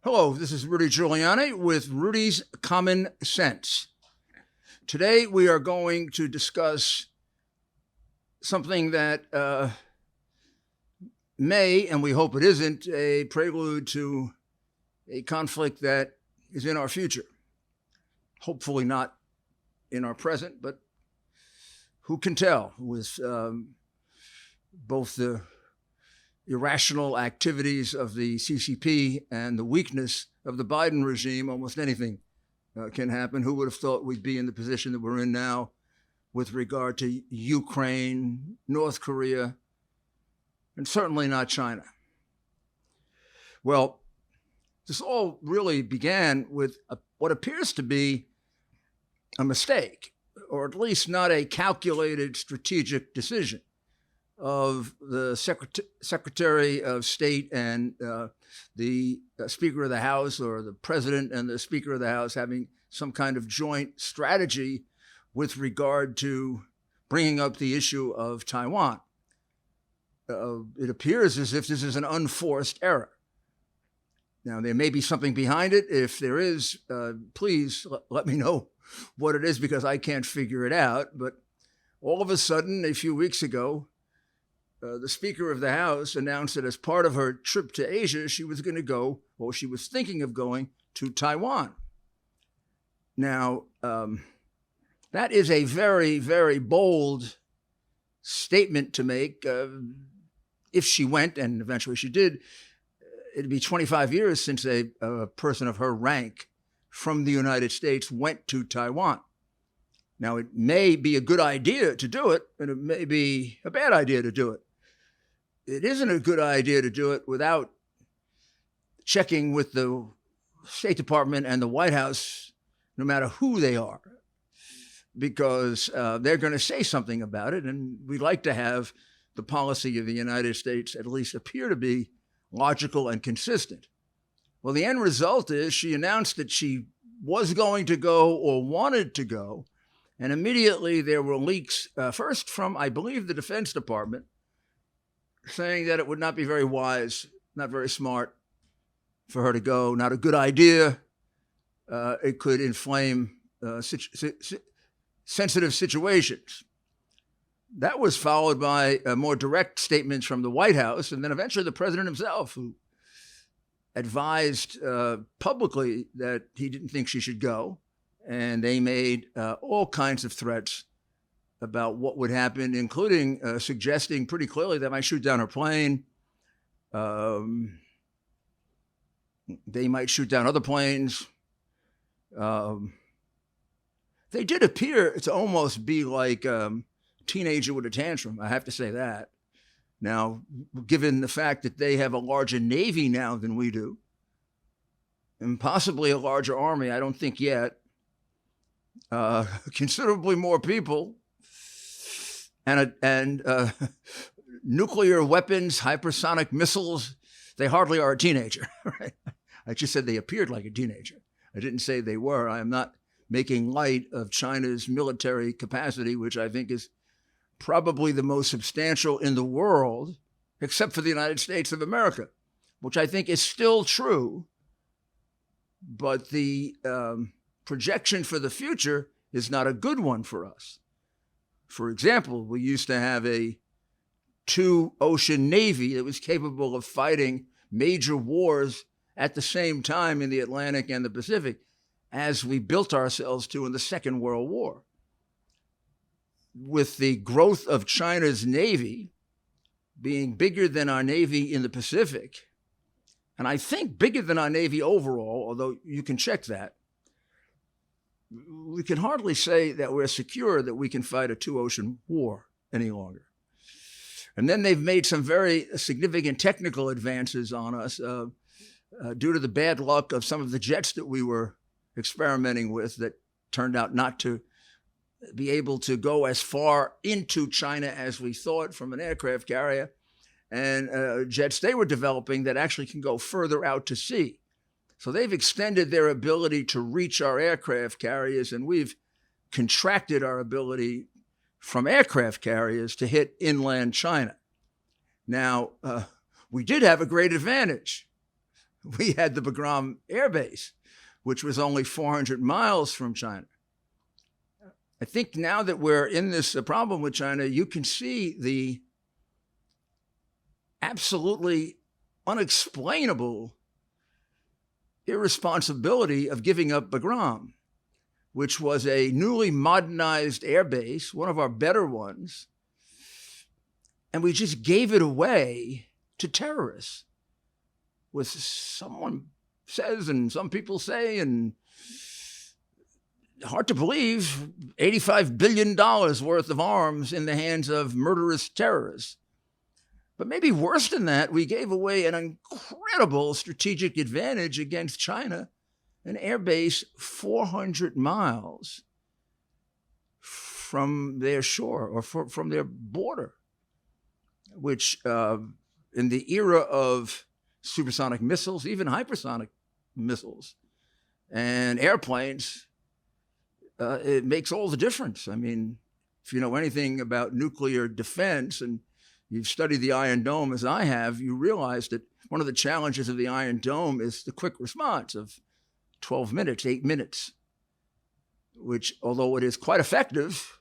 Hello, this is Rudy Giuliani with Rudy's Common Sense. Today we are going to discuss something that may, and we hope it isn't, a prelude to a conflict that is in our future. Hopefully not in our present, but who can tell with both the irrational activities of the CCP and the weakness of the Biden regime. Almost anything can happen. Who would have thought we'd be in the position that we're in now with regard to Ukraine, North Korea, and certainly not China? Well, this all really began with what appears to be a mistake, or at least not a calculated strategic decision of the Secretary of State and the Speaker of the House, or the President and the Speaker of the House, having some kind of joint strategy with regard to bringing up the issue of Taiwan. It appears as if this is an unforced error. Now, there may be something behind it. If there is, please let me know what it is, because I can't figure it out. But all of a sudden, a few weeks ago, the Speaker of the House announced that as part of her trip to Asia, she was going to go, or she was thinking of going, to Taiwan. Now, that is a very, very bold statement to make. If she went, and eventually she did, it'd be 25 years since a person of her rank from the United States went to Taiwan. Now, it may be a good idea to do it, and it may be a bad idea to do it. It isn't a good idea to do it without checking with the State Department and the White House, no matter who they are, because they're going to say something about it, and we'd like to have the policy of the United States at least appear to be logical and consistent. Well, the end result is she announced that she was going to go or wanted to go, and immediately there were leaks, first from, I believe, the Defense Department, saying that it would not be very wise, not very smart for her to go, not a good idea. It could inflame sensitive situations. That was followed by more direct statements from the White House, and then eventually the president himself, who advised publicly that he didn't think she should go. And they made all kinds of threats about what would happen, including suggesting pretty clearly they might shoot down her plane. They might shoot down other planes. They did appear to almost be like teenager with a tantrum, I have to say that. Now, given the fact that they have a larger Navy now than we do, and possibly a larger Army, I don't think yet, considerably more people, and nuclear weapons, hypersonic missiles, they hardly are a teenager, right? I just said they appeared like a teenager. I didn't say they were. I am not making light of China's military capacity, which I think is probably the most substantial in the world, except for the United States of America, which I think is still true. But the projection for the future is not a good one for us. For example, we used to have a two-ocean navy that was capable of fighting major wars at the same time in the Atlantic and the Pacific, as we built ourselves to in the Second World War. With the growth of China's Navy being bigger than our Navy in the Pacific, and I think bigger than our Navy overall, although you can check that, we can hardly say that we're secure that we can fight a two-ocean war any longer. And then they've made some very significant technical advances on us due to the bad luck of some of the jets that we were experimenting with that turned out not to be able to go as far into China as we thought from an aircraft carrier, and jets they were developing that actually can go further out to sea. So they've extended their ability to reach our aircraft carriers, and we've contracted our ability from aircraft carriers to hit inland China. Now, we did have a great advantage. we had the Bagram Air Base, which was only 400 miles from China. I think now that we're in this problem with China, you can see the absolutely unexplainable irresponsibility of giving up Bagram, which was a newly modernized air base, one of our better ones, and we just gave it away to terrorists. With someone says, and some people say, and hard to believe, $85 billion worth of arms in the hands of murderous terrorists. But maybe worse than that, we gave away an incredible strategic advantage against China, an air base 400 miles from their shore or from their border, which in the era of supersonic missiles, even hypersonic missiles and airplanes, it makes all the difference. I mean, if you know anything about nuclear defense and you've studied the Iron Dome as I have, you realize that one of the challenges of the Iron Dome is the quick response of 12 minutes, 8 minutes, which, although it is quite effective,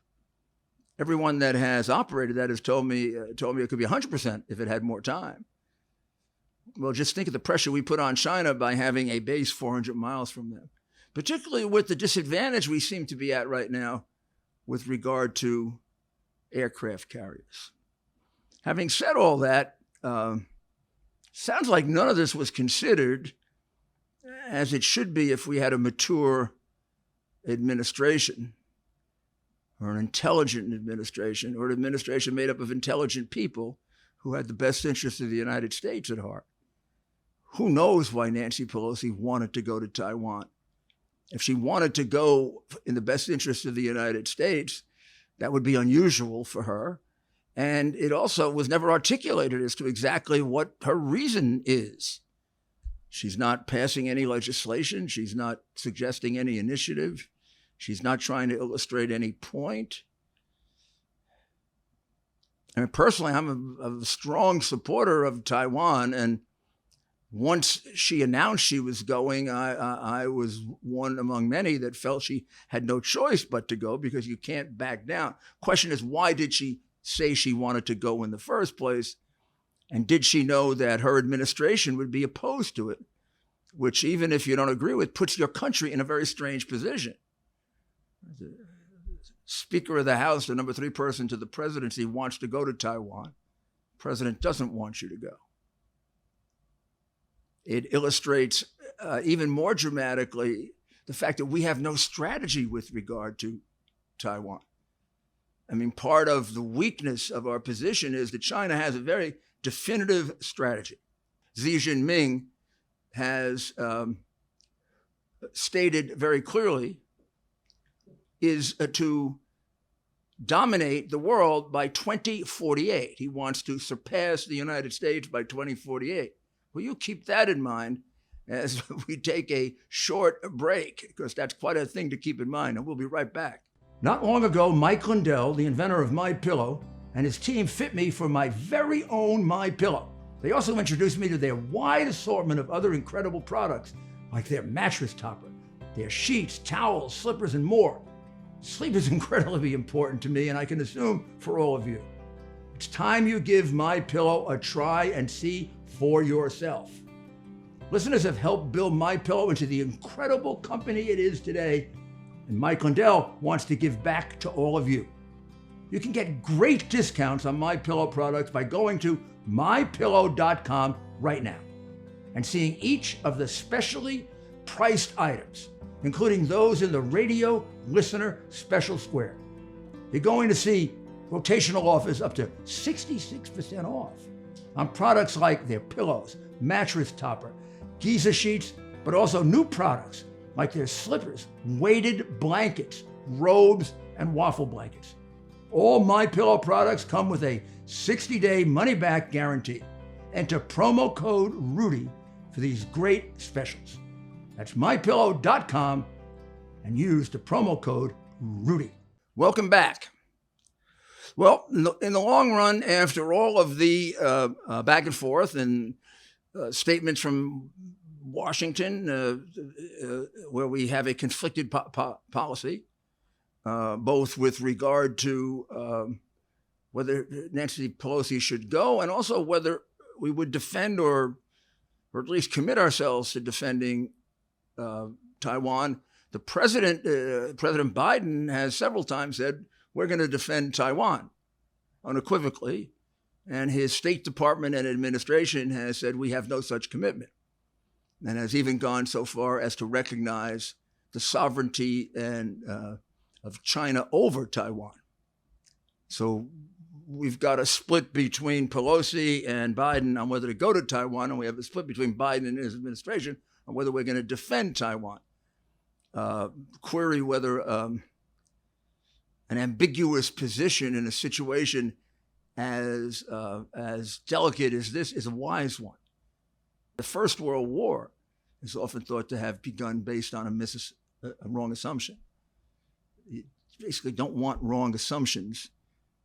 everyone that has operated that has told me it could be 100% if it had more time. Well, just think of the pressure we put on China by having a base 400 miles from them, particularly with the disadvantage we seem to be at right now with regard to aircraft carriers. Having said all that, sounds like none of this was considered, as it should be if we had a mature administration or an intelligent administration or an administration made up of intelligent people who had the best interests of the United States at heart. Who knows why Nancy Pelosi wanted to go to Taiwan? If she wanted to go in the best interest of the United States, that would be unusual for her. And it also was never articulated as to exactly what her reason is. She's not passing any legislation. She's not suggesting any initiative. She's not trying to illustrate any point. I mean, personally, I'm a strong supporter of Taiwan. And once she announced she was going, I was one among many that felt she had no choice but to go because you can't back down. Question is, why did she say she wanted to go in the first place? And did she know that her administration would be opposed to it? Which, even if you don't agree with, puts your country in a very strange position. The Speaker of the House, the number 3 person to the presidency, wants to go to Taiwan. The president doesn't want you to go. It illustrates even more dramatically the fact that we have no strategy with regard to Taiwan. I mean, part of the weakness of our position is that China has a very definitive strategy. Xi Jinping has stated very clearly is to dominate the world by 2048. He wants to surpass the United States by 2048. Well, you keep that in mind as we take a short break, because that's quite a thing to keep in mind, and we'll be right back. Not long ago, Mike Lindell, the inventor of MyPillow, and his team fit me for my very own MyPillow. They also introduced me to their wide assortment of other incredible products, like their mattress topper, their sheets, towels, slippers, and more. Sleep is incredibly important to me, and I can assume for all of you. It's time you give MyPillow a try and see for yourself. Listeners have helped build MyPillow into the incredible company it is today, and Mike Lindell wants to give back to all of you. You can get great discounts on MyPillow products by going to mypillow.com right now and seeing each of the specially priced items, including those in the radio listener special square. You're going to see rotational offers up to 66% off on products like their pillows, mattress topper, Giza sheets, but also new products like their slippers, weighted blankets, robes, and waffle blankets. All MyPillow products come with a 60-day money-back guarantee. Enter promo code RUDY for these great specials. That's mypillow.com and use the promo code RUDY. Welcome back. Well, in the long run, after all of the back and forth and statements from Washington, where we have a conflicted policy, both with regard to whether Nancy Pelosi should go and also whether we would defend or at least commit ourselves to defending Taiwan. The president, President Biden, has several times said, we're going to defend Taiwan unequivocally. And his State Department and administration has said, we have no such commitment, and has even gone so far as to recognize the sovereignty of China over Taiwan. So we've got a split between Pelosi and Biden on whether to go to Taiwan, and we have a split between Biden and his administration on whether we're going to defend Taiwan. Query whether an ambiguous position in a situation as delicate as this is a wise one. The First World War is often thought to have begun based on a wrong assumption. You basically don't want wrong assumptions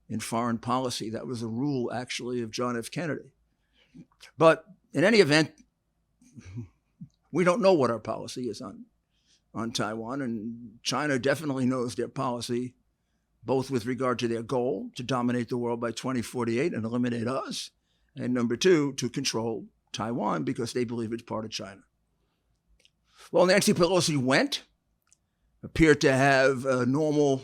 in foreign policy. That was a rule, actually, of John F. Kennedy. But in any event, we don't know what our policy is on Taiwan, and China definitely knows their policy, both with regard to their goal to dominate the world by 2048 and eliminate us, and number two, to control Taiwan because they believe it's part of China. Well, Nancy Pelosi went, appeared to have a normal,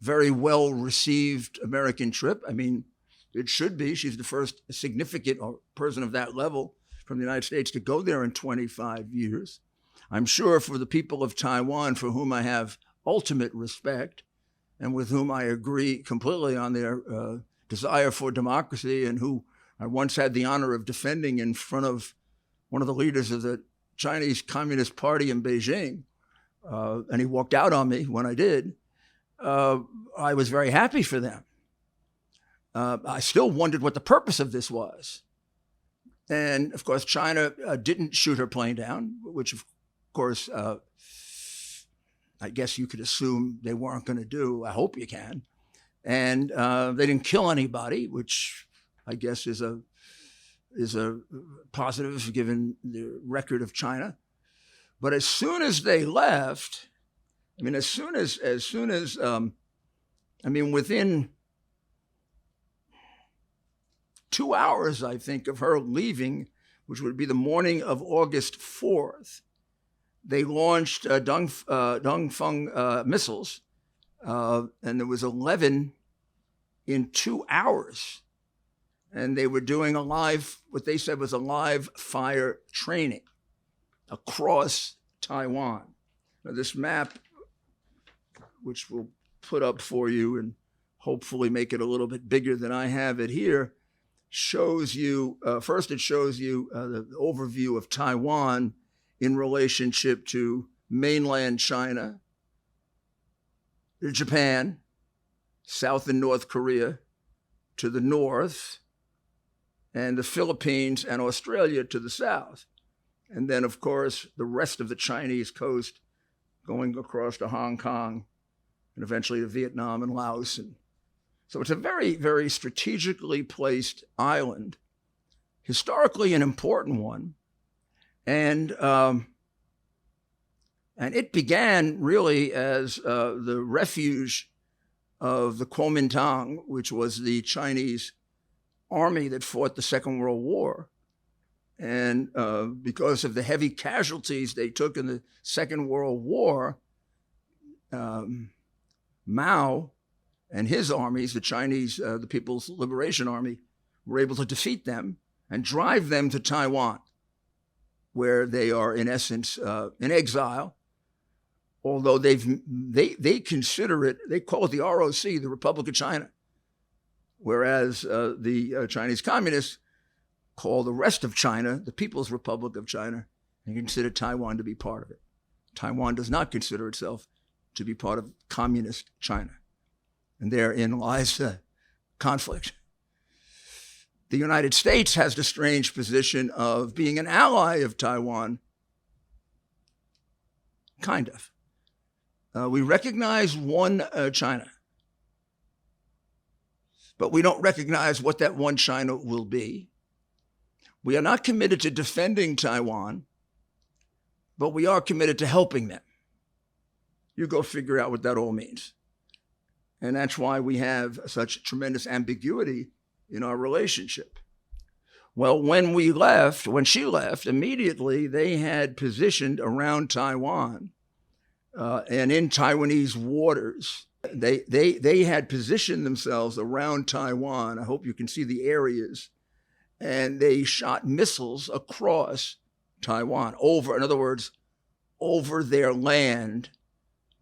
very well-received American trip. I mean, it should be. She's the first significant person of that level from the United States to go there in 25 years. I'm sure for the people of Taiwan, for whom I have ultimate respect and with whom I agree completely on their desire for democracy, and who I once had the honor of defending in front of one of the leaders of the Chinese Communist Party in Beijing, and he walked out on me when I did, I was very happy for them. I still wondered what the purpose of this was. And of course, China didn't shoot her plane down, which of course, I guess you could assume they weren't going to do. I hope you can. And they didn't kill anybody, which I guess is a positive given the record of China. But as soon as they left, I mean, within 2 hours, I think, of her leaving, which would be the morning of August 4th, they launched Dongfeng missiles, and there was 11 in 2 hours. And they were doing what they said was a live fire training across Taiwan. Now, this map, which we'll put up for you and hopefully make it a little bit bigger than I have it here, shows you, first it shows you the overview of Taiwan in relationship to mainland China, Japan, South and North Korea to the north, and the Philippines and Australia to the south. And then, of course, the rest of the Chinese coast going across to Hong Kong and eventually to Vietnam and Laos. And so it's a very, very strategically placed island, historically an important one. And it began really as the refuge of the Kuomintang, which was the Chinese army that fought the Second World War. And because of the heavy casualties they took in the Second World War, Mao and his armies, the Chinese, the People's Liberation Army, were able to defeat them and drive them to Taiwan, where they are, in essence, in exile. Although they consider it, they call it the ROC, the Republic of China, whereas the Chinese communists call the rest of China the People's Republic of China and consider Taiwan to be part of it. Taiwan does not consider itself to be part of communist China, and therein lies conflict. The United States has the strange position of being an ally of Taiwan, kind of. We recognize one China, but we don't recognize what that one China will be. We are not committed to defending Taiwan, but we are committed to helping them. You go figure out what that all means. And that's why we have such tremendous ambiguity in our relationship. Well, when she left, immediately they had positioned around Taiwan and in Taiwanese waters. They had positioned themselves around Taiwan. I hope you can see the areas. And they shot missiles across Taiwan, in other words, over their land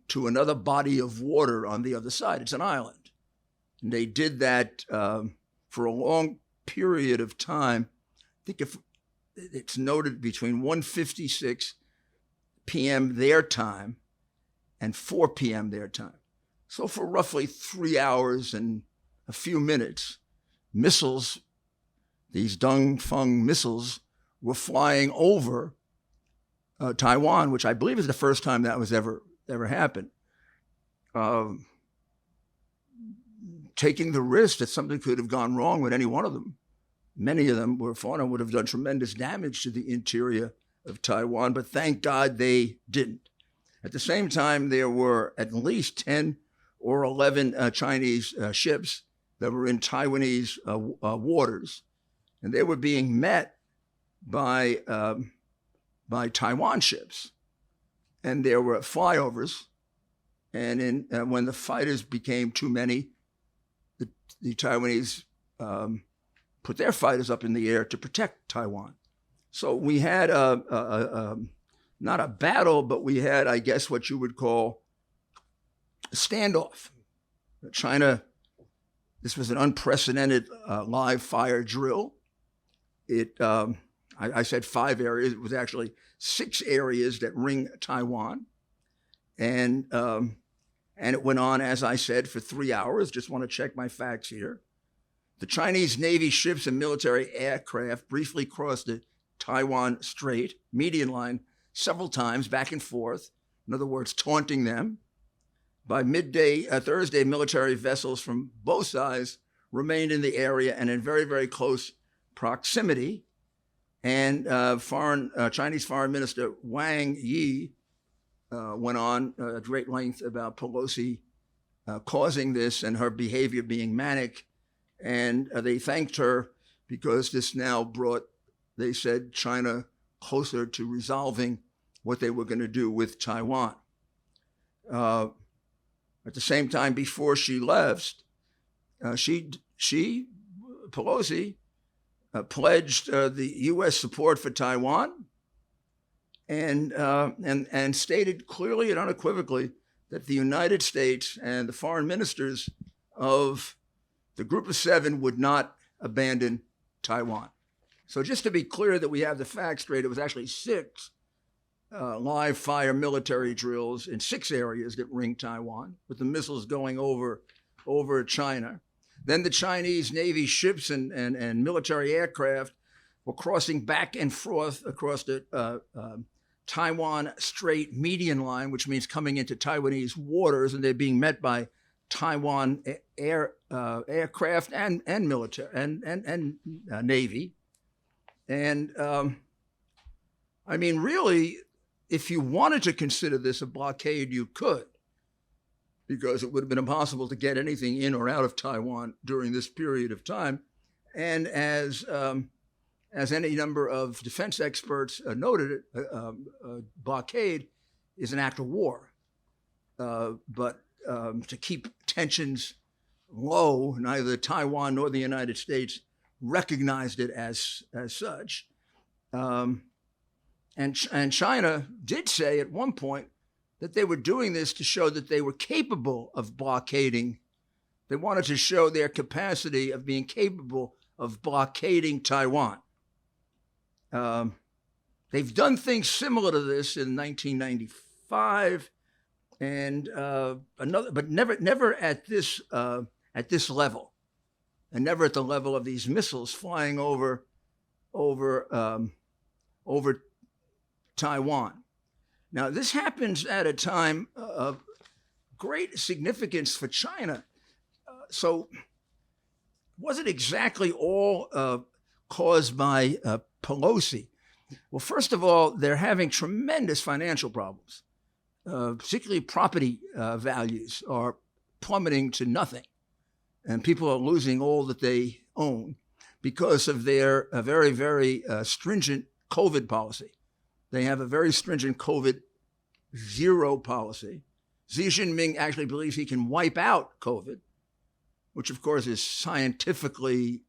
to another body of water on the other side. It's an island. And they did that for a long period of time. I think if it's noted between 1:56 p.m. their time and 4 p.m. their time. So for roughly 3 hours and a few minutes, missiles, these Dongfeng missiles, were flying over Taiwan, which I believe is the first time that was ever happened. Taking the risk that something could have gone wrong with any one of them. Many of them would have done tremendous damage to the interior of Taiwan, but thank God they didn't. At the same time, there were at least 10 or 11 Chinese ships that were in Taiwanese waters, and they were being met by Taiwan ships. And there were flyovers, and when the fighters became too many, the Taiwanese put their fighters up in the air to protect Taiwan. So we had not a battle, but we had, I guess, what you would call a standoff. China, this was an unprecedented live fire drill. I said 5 areas. It was actually 6 areas that ring Taiwan. And it went on, as I said, for 3 hours. Just want to check my facts here. The Chinese Navy ships and military aircraft briefly crossed the Taiwan Strait, median line, several times, back and forth. In other words, taunting them. By midday Thursday, military vessels from both sides remained in the area and in very, very close proximity. And Chinese Foreign Minister Wang Yi went on at great length about Pelosi causing this and her behavior being manic. And they thanked her because this now brought, they said, China closer to resolving what they were going to do with Taiwan. At the same time, before she left, Pelosi, pledged the U.S. support for Taiwan and stated clearly and unequivocally that the United States and the foreign ministers of the Group of 7 would not abandon Taiwan. So just to be clear that we have the facts straight, it was actually 6 live fire military drills in 6 areas that ring Taiwan, with the missiles going over China. Then the Chinese Navy ships and military aircraft were crossing back and forth across the Taiwan Strait median line, which means coming into Taiwanese waters, and they're being met by Taiwan aircraft and military and Navy. And I mean, really, if you wanted to consider this a blockade, you could, because it would have been impossible to get anything in or out of Taiwan during this period of time. And as any number of defense experts noted, blockade is an act of war. But to keep tensions low, neither Taiwan nor the United States recognized it as such. And China did say at one point that they were doing this to show that they were capable of blockading. They wanted to show their capacity of being capable of blockading Taiwan. They've done things similar to this in 1995, and but never at this level, and never at the level of these missiles flying over Taiwan. Now, this happens at a time of great significance for China. So wasn't exactly all caused by Pelosi. Well, first of all, they're having tremendous financial problems. Particularly property values are plummeting to nothing. And people are losing all that they own because of their very, very stringent COVID policy. They have a very stringent COVID zero policy. Xi Jinping actually believes he can wipe out COVID, which of course is scientifically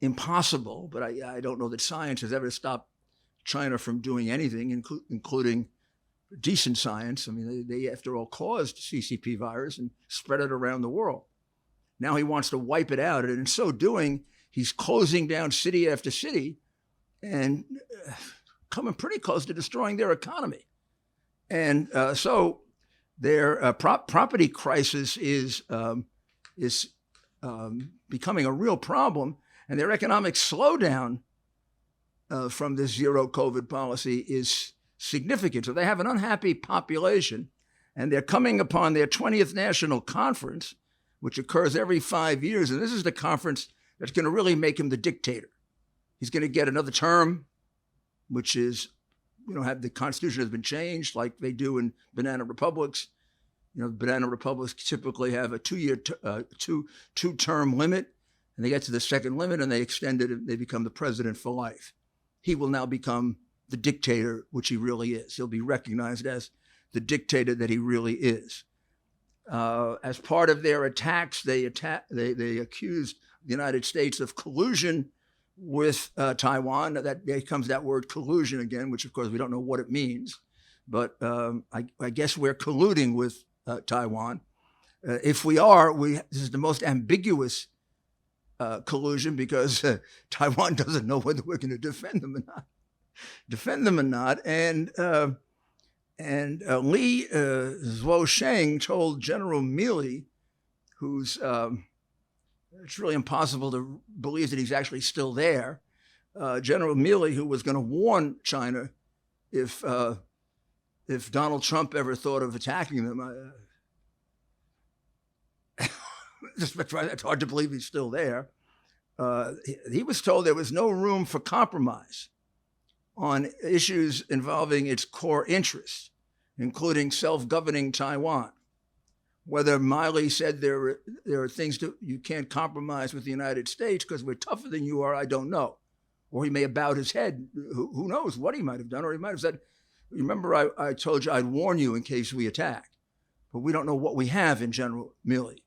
impossible, but I don't know that science has ever stopped China from doing anything, including decent science. I mean, they after all caused CCP virus and spread it around the world. Now he wants to wipe it out, and in so doing, he's closing down city after city and coming pretty close to destroying their economy. And so their property crisis is becoming a real problem, and their economic slowdown from this zero COVID policy is significant. So they have an unhappy population, and they're coming upon their 20th national conference, which occurs every 5 years. And this is the conference that's going to really make him the dictator. He's going to get another term, which is, have the Constitution has been changed like they do in banana republics. Banana republics typically have a two-term limit, and they get to the second limit and they extend it and they become the president for life. He will now become the dictator, which he really is. He'll be recognized as the dictator that he really is. As part of their attacks, they accused the United States of collusion with Taiwan. There comes that word collusion again, which of course we don't know what it means, but I guess we're colluding with Taiwan. If we are, this is the most ambiguous collusion because Taiwan doesn't know whether we're going to defend them or not. And Li Zuosheng told General Milley, who's it's really impossible to believe that he's actually still there. General Milley, who was going to warn China if Donald Trump ever thought of attacking them. It's hard to believe he's still there. He was told there was no room for compromise on issues involving its core interests, including self-governing Taiwan. Whether Miley said there are things you can't compromise with the United States because we're tougher than you are, I don't know. Or he may have bowed his head. Who knows what he might have done? Or he might have said, remember I told you I'd warn you in case we attack. But we don't know what we have in General Milley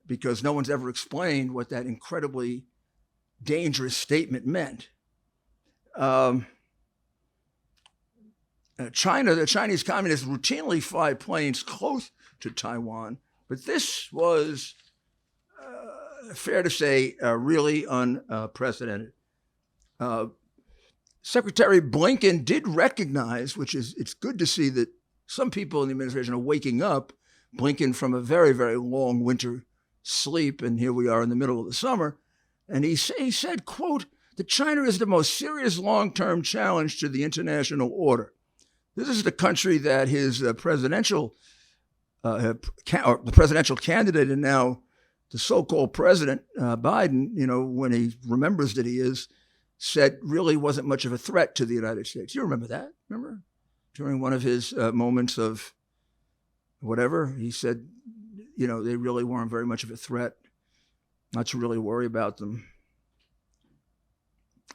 because no one's ever explained what that incredibly dangerous statement meant. The Chinese communists routinely fly planes close to Taiwan, but this was, fair to say, really unprecedented. Secretary Blinken did recognize, it's good to see that some people in the administration are waking up, Blinken from a very, very long winter sleep, and here we are in the middle of the summer, and he said, quote, that China is the most serious long-term challenge to the international order. This is the country that his presidential candidate and now the so-called president, Biden, when he remembers that he is, said really wasn't much of a threat to the United States. You remember that? Remember? During one of his moments of whatever, he said, they really weren't very much of a threat, not to really worry about them.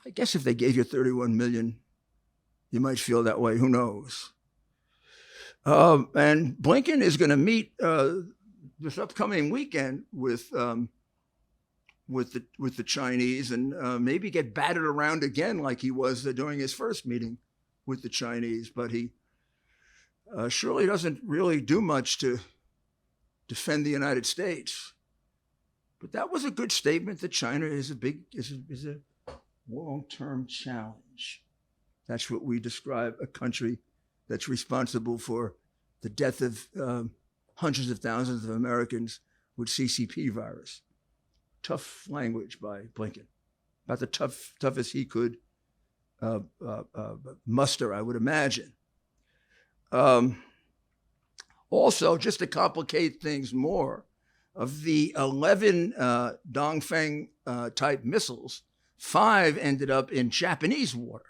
I guess if they gave you $31 million, you might feel that way. Who knows? And Blinken is going to meet this upcoming weekend with the Chinese and maybe get battered around again like he was during his first meeting with the Chinese. But he surely doesn't really do much to defend the United States. But that was a good statement that China is a long-term challenge. That's what we describe a country that's responsible for the death of hundreds of thousands of Americans with CCP virus. Tough language by Blinken, about the toughest he could muster, I would imagine. Also, just to complicate things more, of the 11 Dongfeng type missiles, 5 ended up in Japanese water.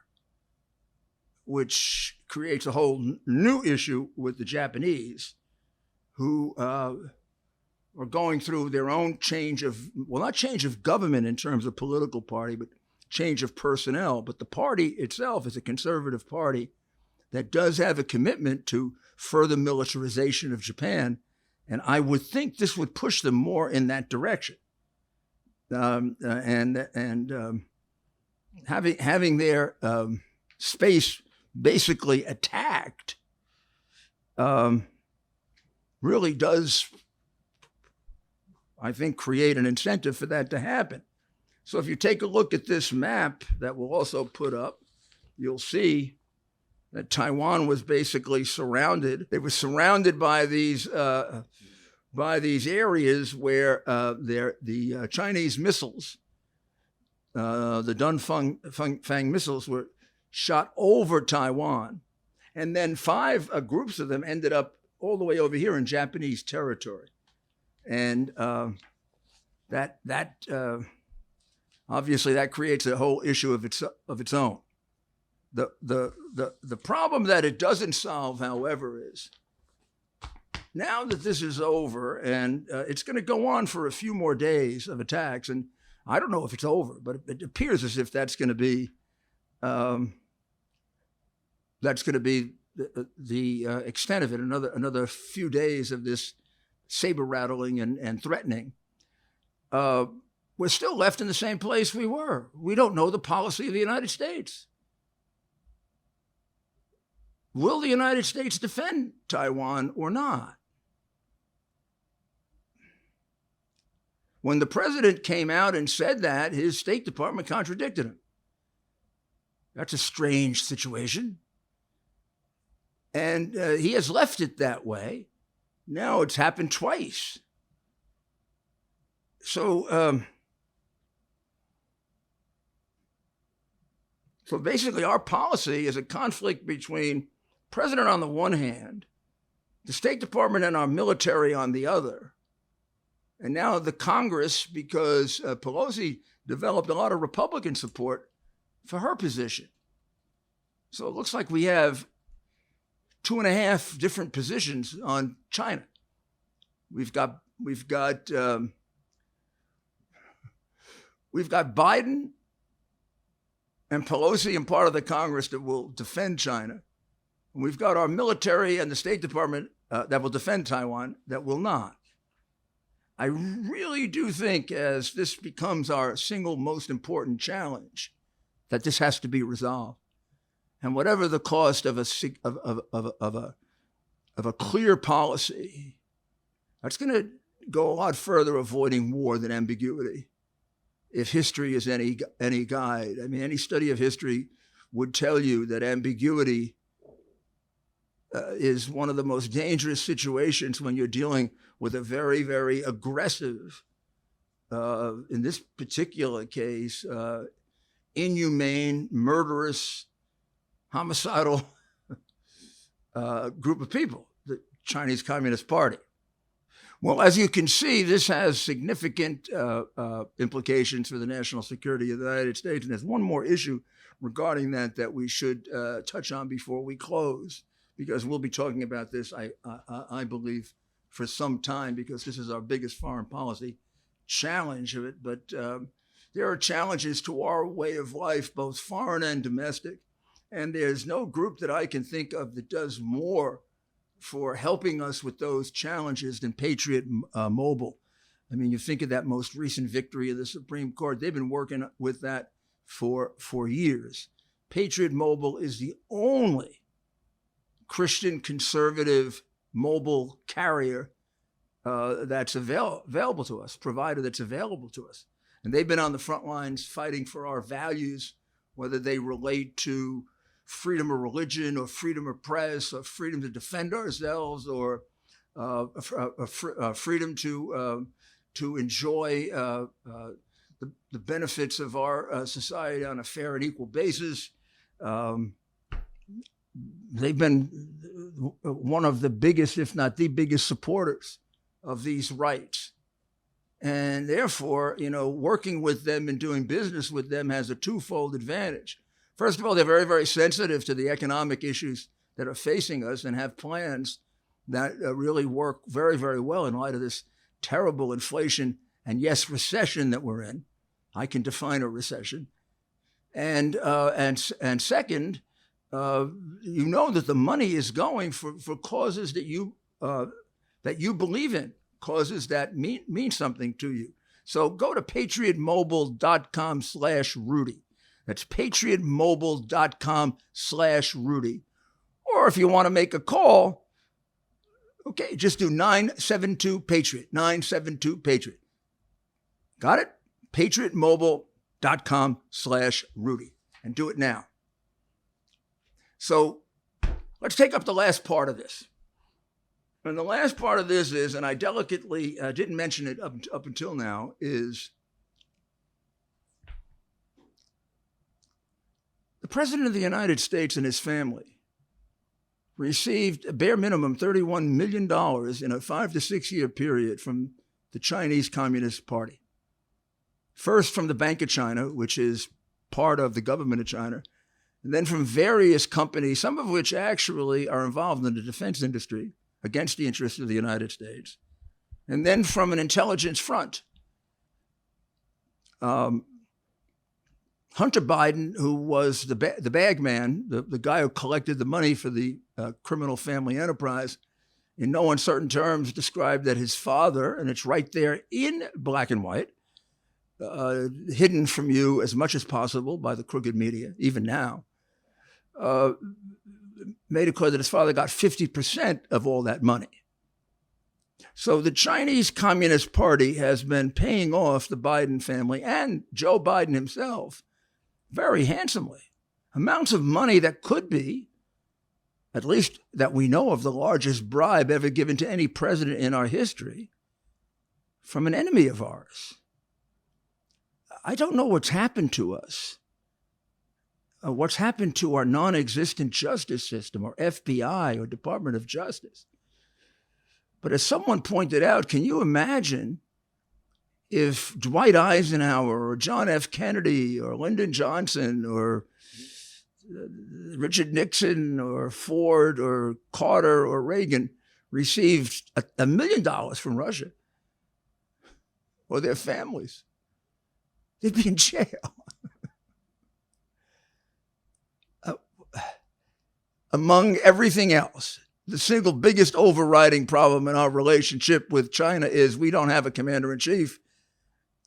which creates a whole new issue with the Japanese, who are going through their own change of, well, not change of government in terms of political party, but change of personnel. But the party itself is a conservative party that does have a commitment to further militarization of Japan. And I would think this would push them more in that direction. Having their space basically attacked really does, I think, create an incentive for that to happen. So if you take a look at this map that we'll also put up, you'll see that Taiwan was basically surrounded. They were surrounded by these areas where the Chinese missiles, the Dunfang missiles, were shot over Taiwan, and then five groups of them ended up all the way over here in Japanese territory, and that obviously that creates a whole issue of its own. The problem that it doesn't solve, however, is now that this is over, and it's going to go on for a few more days of attacks, and I don't know if it's over, but it appears as if that's going to be the extent of it. Another few days of this saber rattling and threatening. We're still left in the same place we were. We don't know the policy of the United States. Will the United States defend Taiwan or not? When the president came out and said that, his State Department contradicted him. That's a strange situation. And he has left it that way. Now it's happened twice. So basically our policy is a conflict between president on the one hand, the State Department and our military on the other, and now the Congress, because Pelosi developed a lot of Republican support for her position. So it looks like we have 2.5 different positions on China. We've got Biden and Pelosi and part of the Congress that will defend China. And we've got our military and the State Department that will defend Taiwan that will not. I really do think, as this becomes our single most important challenge, that this has to be resolved. And whatever the cost of a clear policy, that's going to go a lot further avoiding war than ambiguity. If history is any guide, I mean, any study of history would tell you that ambiguity is one of the most dangerous situations when you're dealing with a very, very aggressive, in this particular case, inhumane, murderous, homicidal group of people, the Chinese Communist Party. Well, as you can see, this has significant implications for the national security of the United States. And there's one more issue regarding that we should touch on before we close, because we'll be talking about this, I believe, for some time, because this is our biggest foreign policy challenge of it. But there are challenges to our way of life, both foreign and domestic. And there's no group that I can think of that does more for helping us with those challenges than Patriot Mobile. I mean, you think of that most recent victory of the Supreme Court. They've been working with that for years. Patriot Mobile is the only Christian conservative mobile carrier that's available to us, provider that's available to us. And they've been on the front lines fighting for our values, whether they relate to freedom of religion or freedom of press or freedom to defend ourselves or freedom to enjoy the benefits of our society on a fair and equal basis. They've been one of the biggest, if not the biggest, supporters of these rights. And therefore, working with them and doing business with them has a twofold advantage. First of all, they're very, very sensitive to the economic issues that are facing us and have plans that really work very, very well in light of this terrible inflation and, yes, recession that we're in. I can define a recession. And second, you know that the money is going for causes that you believe in, causes that mean something to you. So go to patriotmobile.com/Rudy. That's patriotmobile.com/Rudy. Or if you want to make a call, okay, just do 972-PATRIOT, 972-PATRIOT. Got it? patriotmobile.com/Rudy. And do it now. So let's take up the last part of this. And the last part of this is, and I delicately didn't mention it up until now, is the President of the United States and his family received a bare minimum $31 million in a 5 to 6 year period from the Chinese Communist Party. First from the Bank of China, which is part of the government of China, and then from various companies, some of which actually are involved in the defense industry against the interests of the United States, and then from an intelligence front. Hunter Biden, who was the bag man, the guy who collected the money for the criminal family enterprise, in no uncertain terms described that his father, and it's right there in black and white, hidden from you as much as possible by the crooked media, even now, made it clear that his father got 50% of all that money. So the Chinese Communist Party has been paying off the Biden family and Joe Biden himself very handsomely. Amounts of money that could be, at least that we know of, the largest bribe ever given to any president in our history from an enemy of ours. I don't know what's happened to us. What's happened to our non-existent justice system, or FBI, or Department of Justice. But as someone pointed out, can you imagine if Dwight Eisenhower or John F. Kennedy or Lyndon Johnson or Richard Nixon or Ford or Carter or Reagan received $1 million from Russia or their families? They'd be in jail. Among everything else, the single biggest overriding problem in our relationship with China is we don't have a commander-in-chief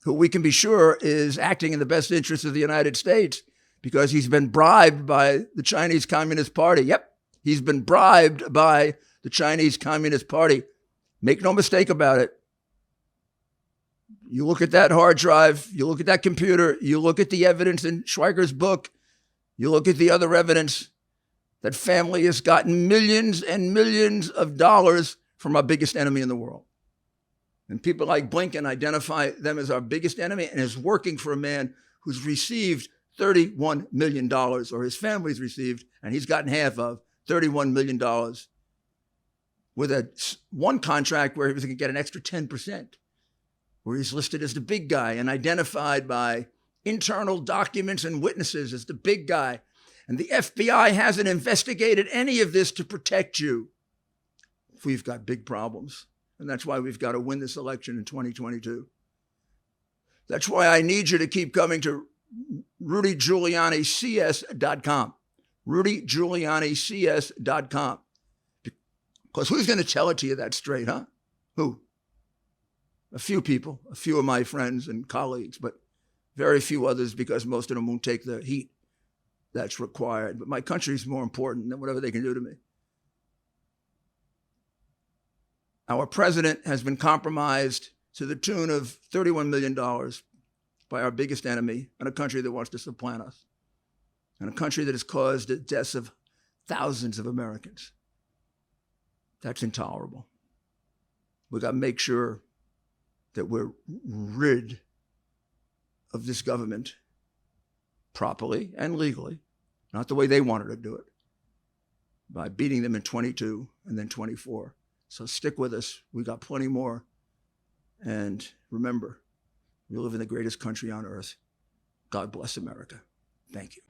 who we can be sure is acting in the best interest of the United States because he's been bribed by the Chinese Communist Party. Yep, he's been bribed by the Chinese Communist Party. Make no mistake about it. You look at that hard drive, you look at that computer, you look at the evidence in Schweiker's book, you look at the other evidence. That family has gotten millions and millions of dollars from our biggest enemy in the world. And people like Blinken identify them as our biggest enemy and is working for a man who's received $31 million, or his family's received, and he's gotten half of $31 million with one contract where he was going to get an extra 10%, where he's listed as the big guy and identified by internal documents and witnesses as the big guy. And the FBI hasn't investigated any of this to protect you. We've got big problems. And that's why we've got to win this election in 2022. That's why I need you to keep coming to RudyGiulianiCS.com. RudyGiulianiCS.com. Because who's going to tell it to you that straight, huh? Who? A few people, a few of my friends and colleagues, but very few others because most of them won't take the heat that's required. But my country is more important than whatever they can do to me. Our president has been compromised to the tune of $31 million by our biggest enemy in a country that wants to supplant us, and a country that has caused the deaths of thousands of Americans. That's intolerable. We've got to make sure that we're rid of this government properly and legally, not the way they wanted to do it, by beating them in 22 and then 24. So stick with us. We got plenty more. And remember, we live in the greatest country on earth. God bless America. Thank you.